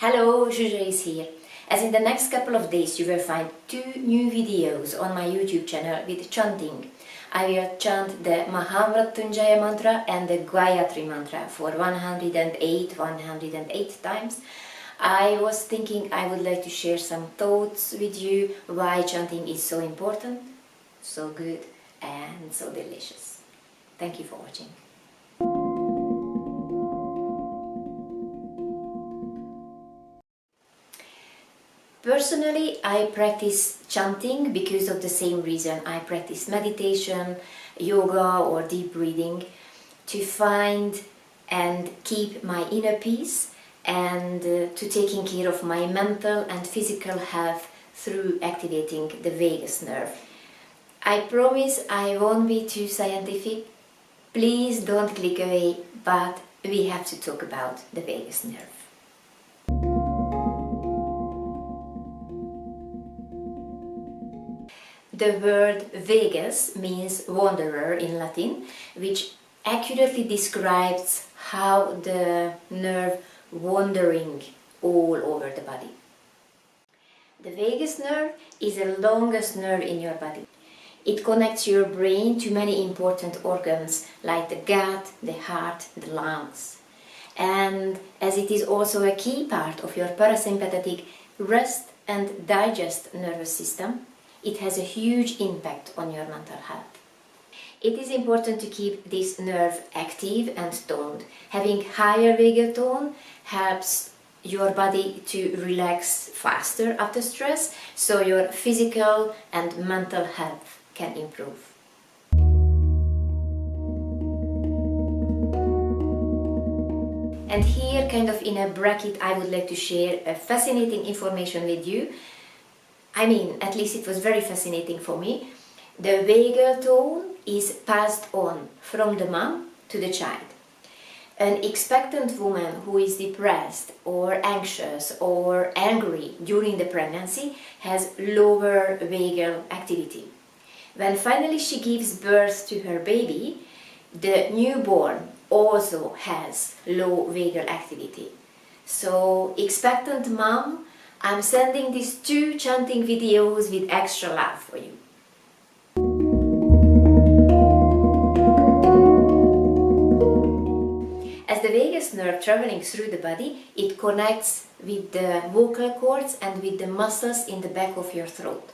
Hello, Juja is here. As in the next couple of days you will find 2 new videos on my YouTube channel with chanting. I will chant the Maha Mrityunjaya mantra and the Gayatri mantra for 108 times. I was thinking I would like to share some thoughts with you why chanting is so important, so good and so delicious. Thank you for watching. Personally, I practice chanting because of the same reason. I practice meditation, yoga or deep breathing to find and keep my inner peace and to taking care of my mental and physical health through activating the vagus nerve. I promise I won't be too scientific. Please don't click away, but we have to talk about the vagus nerve. The word vagus means wanderer in Latin, which accurately describes how the nerve wandering all over the body. The vagus nerve is the longest nerve in your body. It connects your brain to many important organs like the gut, the heart, the lungs. And as it is also a key part of your parasympathetic rest and digest nervous system, it has a huge impact on your mental health. It is important to keep this nerve active and toned. Having higher vagal tone helps your body to relax faster after stress, so your physical and mental health can improve. And here, kind of in a bracket, I would like to share a fascinating information with you. I mean, at least it was very fascinating for me. The vagal tone is passed on from the mom to the child. An expectant woman who is depressed or anxious or angry during the pregnancy has lower vagal activity. When finally she gives birth to her baby, the newborn also has low vagal activity. So, expectant mom, I'm sending these 2 chanting videos with extra love for you. As the vagus nerve traveling through the body, it connects with the vocal cords and with the muscles in the back of your throat.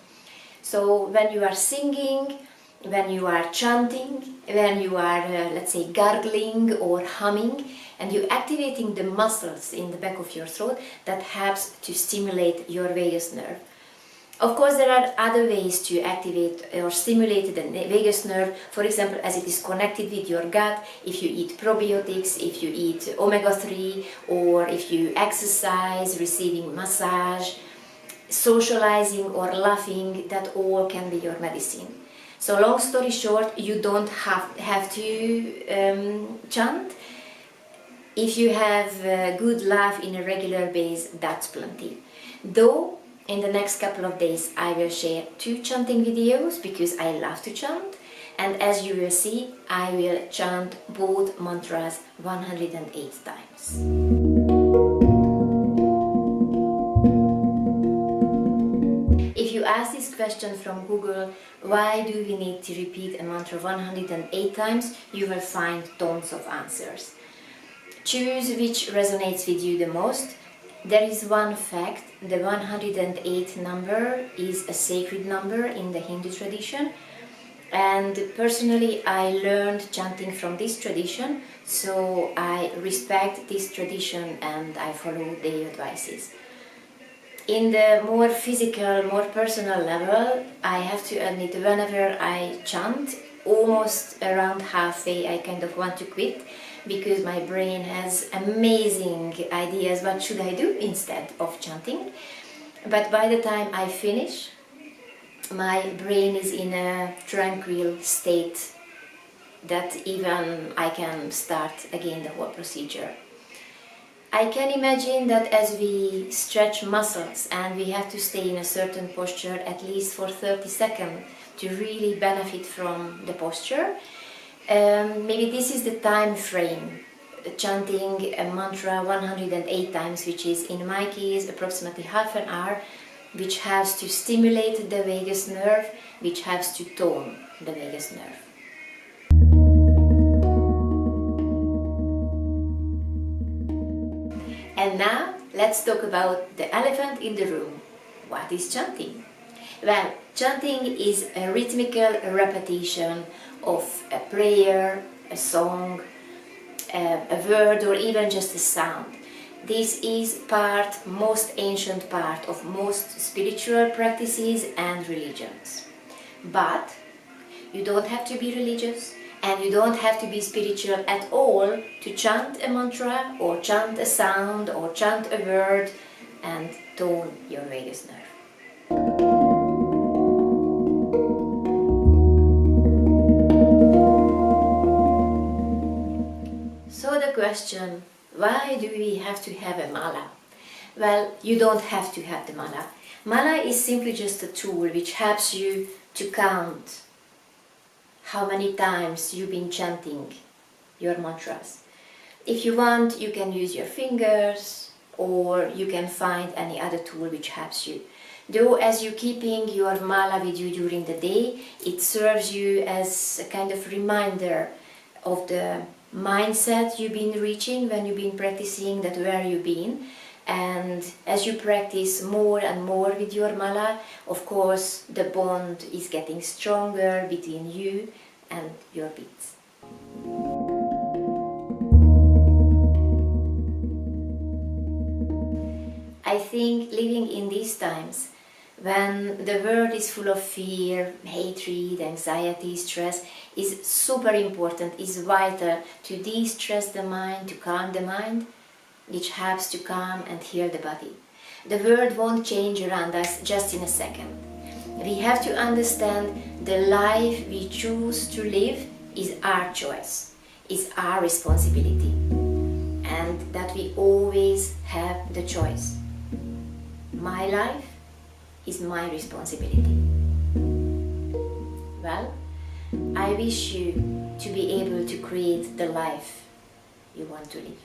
So when you are singing, when you are chanting, when you are, let's say, gargling or humming, and you're activating the muscles in the back of your throat, that helps to stimulate your vagus nerve. Of course, there are other ways to activate or stimulate the vagus nerve, for example, as it is connected with your gut, if you eat probiotics, if you eat omega-3, or if you exercise, receiving massage, socializing or laughing, that all can be your medicine. So long story short, you don't have to chant. If you have a good laugh in a regular base, that's plenty. Though, in the next couple of days I will share 2 chanting videos because I love to chant, and as you will see, I will chant both mantras 108 times. If you ask this question from Google, why do we need to repeat a mantra 108 times, you will find tons of answers. Choose which resonates with you the most. There is one fact: the 108 number is a sacred number in the Hindu tradition, and personally I learned chanting from this tradition, so I respect this tradition and I follow their advices. In the more physical, more personal level, I have to admit, whenever I chant, almost around halfway I kind of want to quit, because my brain has amazing ideas what should I do instead of chanting. But by the time I finish, my brain is in a tranquil state that even I can start again the whole procedure. I can imagine that as we stretch muscles and we have to stay in a certain posture at least for 30 seconds to really benefit from the posture, maybe this is the time frame chanting a mantra 108 times, which is in my case approximately half an hour, which helps to stimulate the vagus nerve, which helps to tone the vagus nerve. And now let's talk about the elephant in the room. What is chanting? Well, chanting is a rhythmical repetition of a prayer, a song, a word, or even just a sound. This is most ancient part of most spiritual practices and religions. But you don't have to be religious, and you don't have to be spiritual at all to chant a mantra, or chant a sound, or chant a word and tone your vagus nerve. So the question, why do we have to have a mala? Well, you don't have to have the mala. Mala is simply just a tool which helps you to count how many times you've been chanting your mantras. If you want, you can use your fingers, or you can find any other tool which helps you. Though as you're keeping your mala with you during the day, it serves you as a kind of reminder of the mindset you've been reaching when you've been practicing, that where you've been. And as you practice more and more with your mala, of course the bond is getting stronger between you and your beats. I think living in these times, when the world is full of fear, hatred, anxiety, stress, is super important, is vital to de-stress the mind, to calm the mind, which helps to calm and heal the body. The world won't change around us just in a second. We have to understand the life we choose to live is our choice, is our responsibility, and that we always have the choice. My life is my responsibility. Well, I wish you to be able to create the life you want to live.